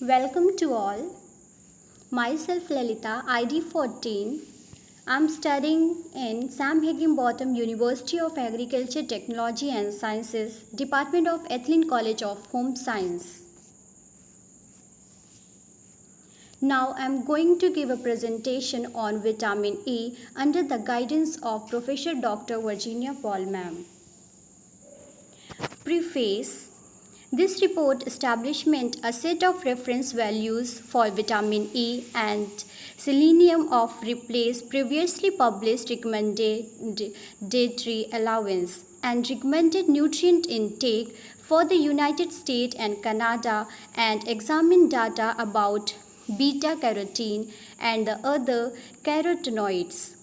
Welcome to all. Myself Lalita, ID 14. I'm studying in Sam Higginbotham University of Agriculture, Technology and Sciences, Department of Ethylene College of Home Science. Now I'm going to give a presentation on vitamin E under the guidance of Professor Dr. Virginia Paul Ma'am. Preface. This report establishment a set of reference values for vitamin E and selenium of replace previously published recommended dietary allowance and recommended nutrient intake for the United States and Canada and examine data about beta carotene and the other carotenoids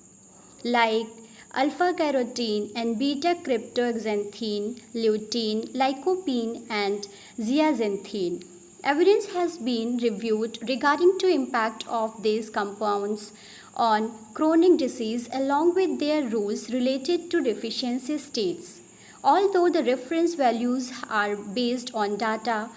like alpha carotene and beta cryptoxanthine, lutein, lycopene, and zeaxanthin. Evidence has been reviewed regarding to impact of these compounds on chronic disease along with their roles related to deficiency states. Although the reference values are based on data,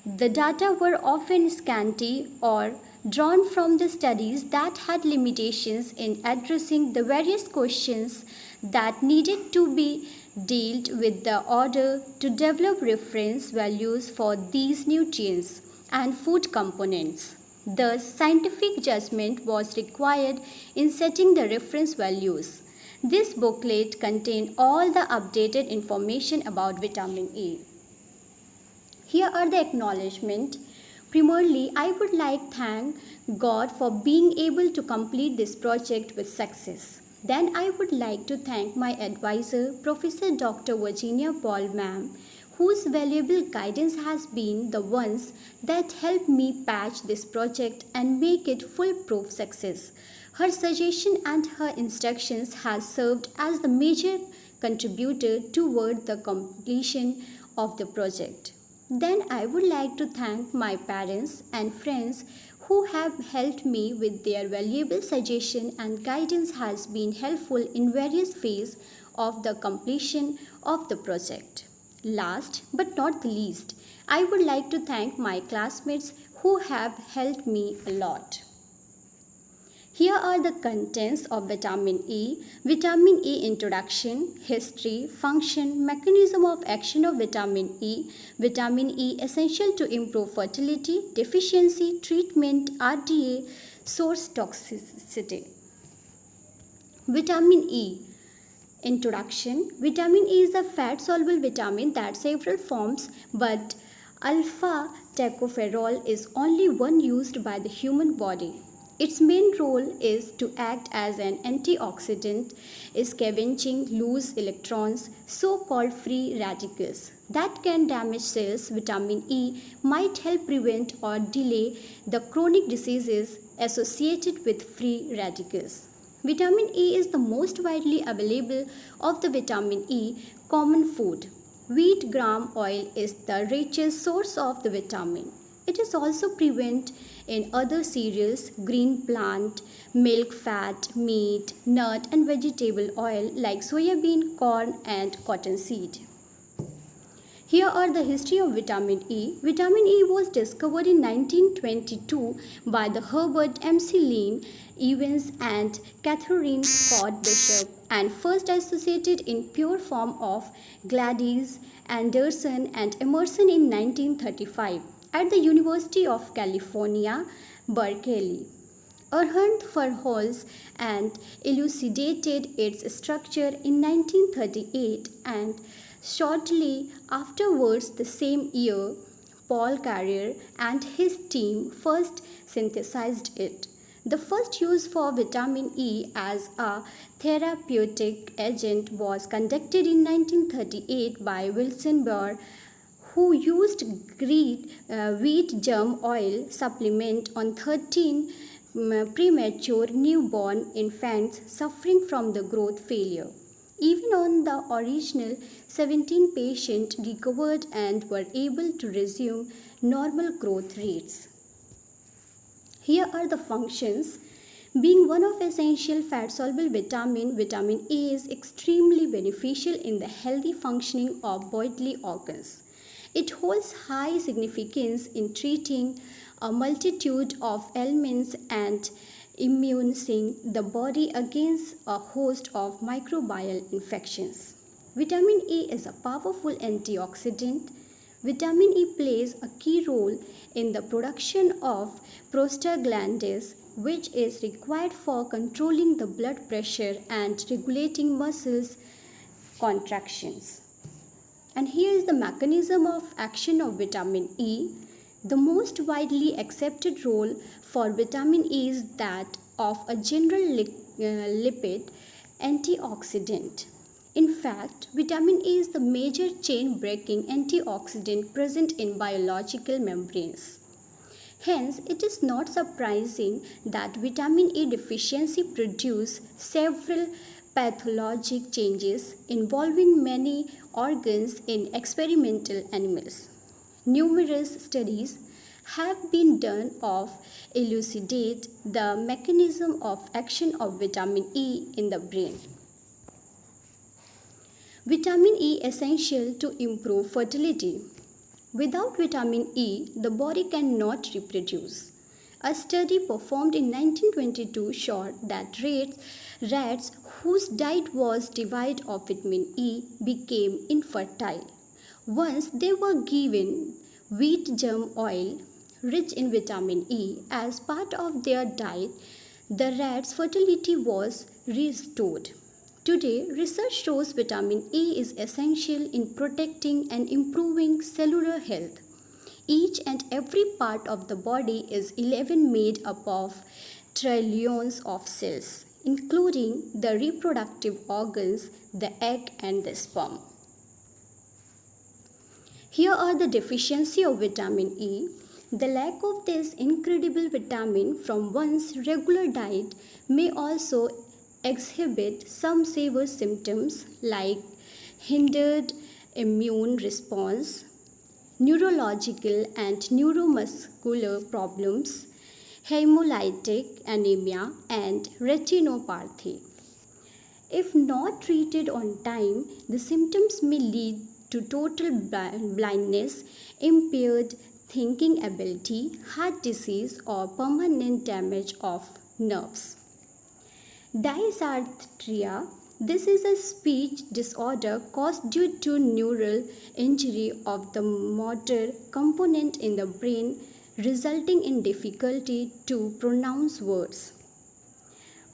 the data were often scanty or drawn from the studies that had limitations in addressing the various questions that needed to be dealt with the order to develop reference values for these nutrients and food components. Thus, scientific judgment was required in setting the reference values. This booklet contained all the updated information about vitamin A. Here are the acknowledgement. Primarily, I would like to thank God for being able to complete this project with success. Then I would like to thank my advisor, Professor Dr. Virginia Paul Ma'am, whose valuable guidance has been the ones that helped me patch this project and make it foolproof success. Her suggestion and her instructions has served as the major contributor toward the completion of the project. Then I would like to thank my parents and friends who have helped me with their valuable suggestion and guidance has been helpful in various phases of the completion of the project. Last but not the least, I would like to thank my classmates who have helped me a lot. Here are the contents of vitamin E. Vitamin E introduction, history, function, mechanism of action of vitamin E. Vitamin E essential to improve fertility, deficiency, treatment, RDA, source toxicity. Vitamin E introduction. Vitamin E is a fat soluble vitamin that several forms, but alpha tocopherol is only one used by the human body. Its main role is to act as an antioxidant, scavenging loose electrons, so-called free radicals, that can damage cells. Vitamin E might help prevent or delay the chronic diseases associated with free radicals. Vitamin E is the most widely available of the vitamin E common food. Wheat gram oil is the richest source of the vitamin. It is also present in other cereals, green plant, milk, fat, meat, nut and vegetable oil like soybean, corn and cottonseed. Here are the history of vitamin E. Vitamin E was discovered in 1922 by the Herbert M. C. Lane, Evans and Catherine Scott Bishop and first associated in pure form of Gladys Anderson and Emerson in 1935 at the University of California, Berkeley. Ernst Verholz and elucidated its structure in 1938 and shortly afterwards the same year Paul Carrier and his team first synthesized it. The first use for vitamin E as a therapeutic agent was conducted in 1938 by Wilson Baer, who used wheat germ oil supplement on 13 premature newborn infants suffering from the growth failure. Even on the original, 17 patients recovered and were able to resume normal growth rates. Here are the functions. Being one of essential fat-soluble vitamin, vitamin A is extremely beneficial in the healthy functioning of bodily organs. It holds high significance in treating a multitude of ailments and immunizing the body against a host of microbial infections. Vitamin E is a powerful antioxidant. Vitamin E plays a key role in the production of prostaglandins, which is required for controlling the blood pressure and regulating muscles contractions. And here is the mechanism of action of vitamin E. The most widely accepted role for vitamin E is that of a general lipid antioxidant. In fact, vitamin E is the major chain breaking antioxidant present in biological membranes. Hence, it is not surprising that vitamin E deficiency produces several pathologic changes involving many organs in experimental animals. Numerous studies have been done of elucidate the mechanism of action of vitamin E in the brain. Vitamin E essential to improve fertility. Without vitamin E, the body cannot reproduce. A study performed in 1922 showed that rats whose diet was devoid of vitamin E became infertile. Once they were given wheat germ oil rich in vitamin E as part of their diet, the rats' fertility was restored. Today, research shows vitamin E is essential in protecting and improving cellular health. Each and every part of the body is 11 made up of trillions of cells, including the reproductive organs, the egg and the sperm. Here are the deficiency of vitamin E. The lack of this incredible vitamin from one's regular diet may also exhibit some severe symptoms like hindered immune response, neurological and neuromuscular problems, hemolytic anemia, and retinopathy. If not treated on time, the symptoms may lead to total blindness, impaired thinking ability, heart disease, or permanent damage of nerves. Dysarthria. This is a speech disorder caused due to neural injury of the motor component in the brain, resulting in difficulty to pronounce words.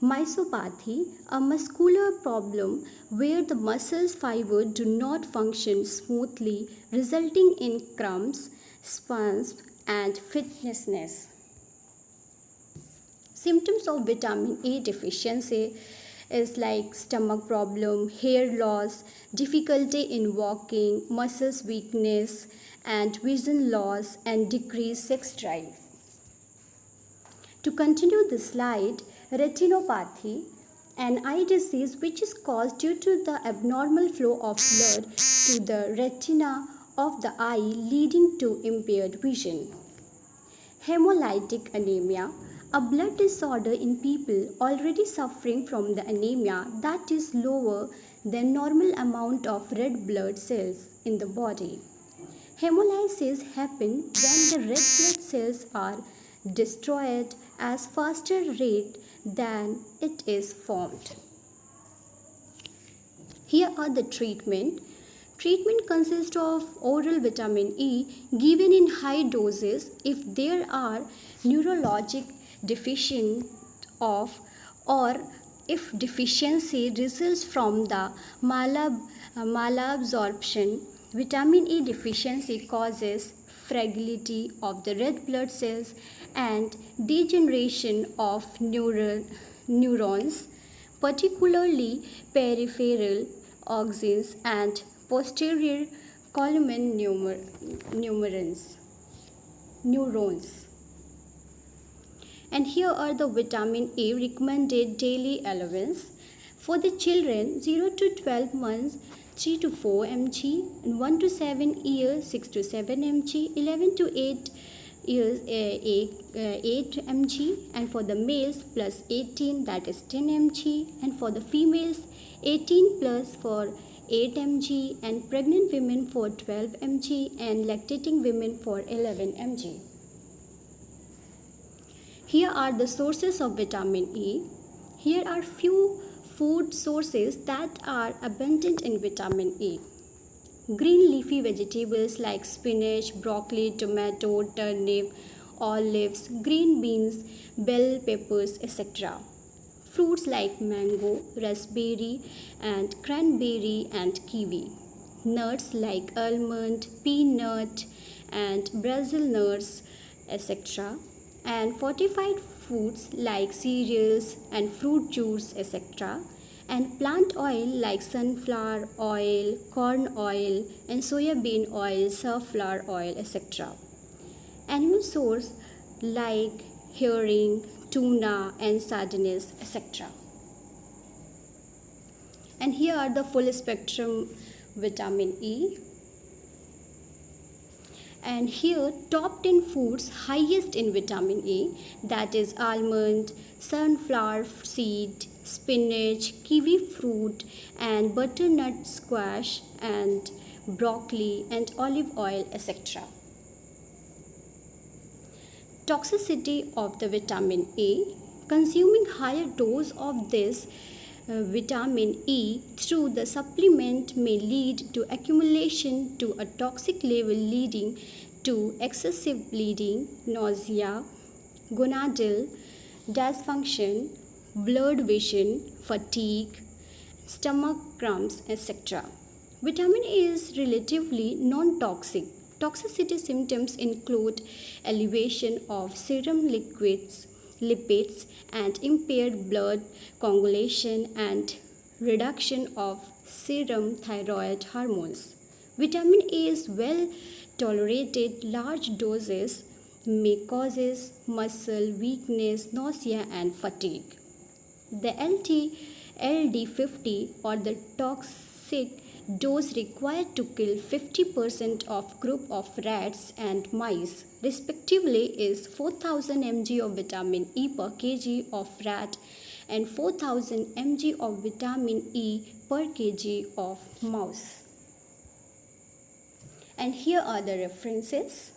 Myopathy, a muscular problem where the muscles fiber do not function smoothly, resulting in cramps, spasms, and fitnessness. Symptoms of vitamin E deficiency is like stomach problem, hair loss, difficulty in walking, muscles weakness, and vision loss, and decreased sex drive. To continue the slide, retinopathy, an eye disease which is caused due to the abnormal flow of blood to the retina of the eye, leading to impaired vision. Hemolytic anemia, a blood disorder in people already suffering from the anemia that is lower than normal amount of red blood cells in the body. Hemolysis happens when the red blood cells are destroyed at faster rate than it is formed. Here are the treatment. Treatment consists of oral vitamin E given in high doses if there are neurologic deficient of, or if deficiency results from the malabsorption. Vitamin E deficiency causes fragility of the red blood cells and degeneration of neurons, particularly peripheral axons and posterior column neurons. And here are the vitamin A recommended daily allowance. For the children 0 to 12 months, 3 to 4 mg, and 1 to 7 years, 6 to 7 mg, 11 to 8 years, 8 mg, and for the males plus 18, that is 10 mg, and for the females 18 plus for 8 mg, and pregnant women for 12 mg, and lactating women for 11 mg. Here are the sources of vitamin E. Here are few food sources that are abundant in vitamin E. Green leafy vegetables like spinach, broccoli, tomato, turnip, olives, green beans, bell peppers, etc. Fruits like mango, raspberry, and cranberry and kiwi. Nuts like almond, peanut, and Brazil nuts, etc. And fortified foods like cereals and fruit juice, etc. And plant oil like sunflower oil, corn oil, and soybean oil, safflower oil, etc. Animal source like herring, tuna, and sardines, etc. And here are the full spectrum vitamin E. And here top 10 foods highest in vitamin E, that is almond, sunflower seed, spinach, kiwi fruit, and butternut squash, and broccoli, and olive oil, etc. Toxicity of the vitamin A. Consuming higher dose of this vitamin E through the supplement may lead to accumulation to a toxic level, leading to excessive bleeding, nausea, gonadal dysfunction, blurred vision, fatigue, stomach cramps, etc. Vitamin A is relatively non-toxic. Toxicity symptoms include elevation of serum lipids, and impaired blood coagulation and reduction of serum thyroid hormones. Vitamin A is well tolerated. Large doses may cause muscle weakness, nausea, and fatigue. The LD50, or the toxic dose required to kill 50% of group of rats and mice respectively, is 4000 mg of vitamin E per kg of rat and 4000 mg of vitamin E per kg of mouse. And here are the references.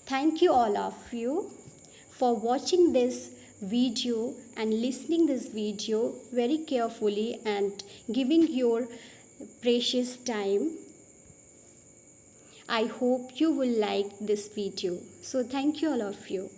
Thank you all of you for watching this video and listening this video very carefully and giving your precious time. I hope you will like this video. So thank you all of you.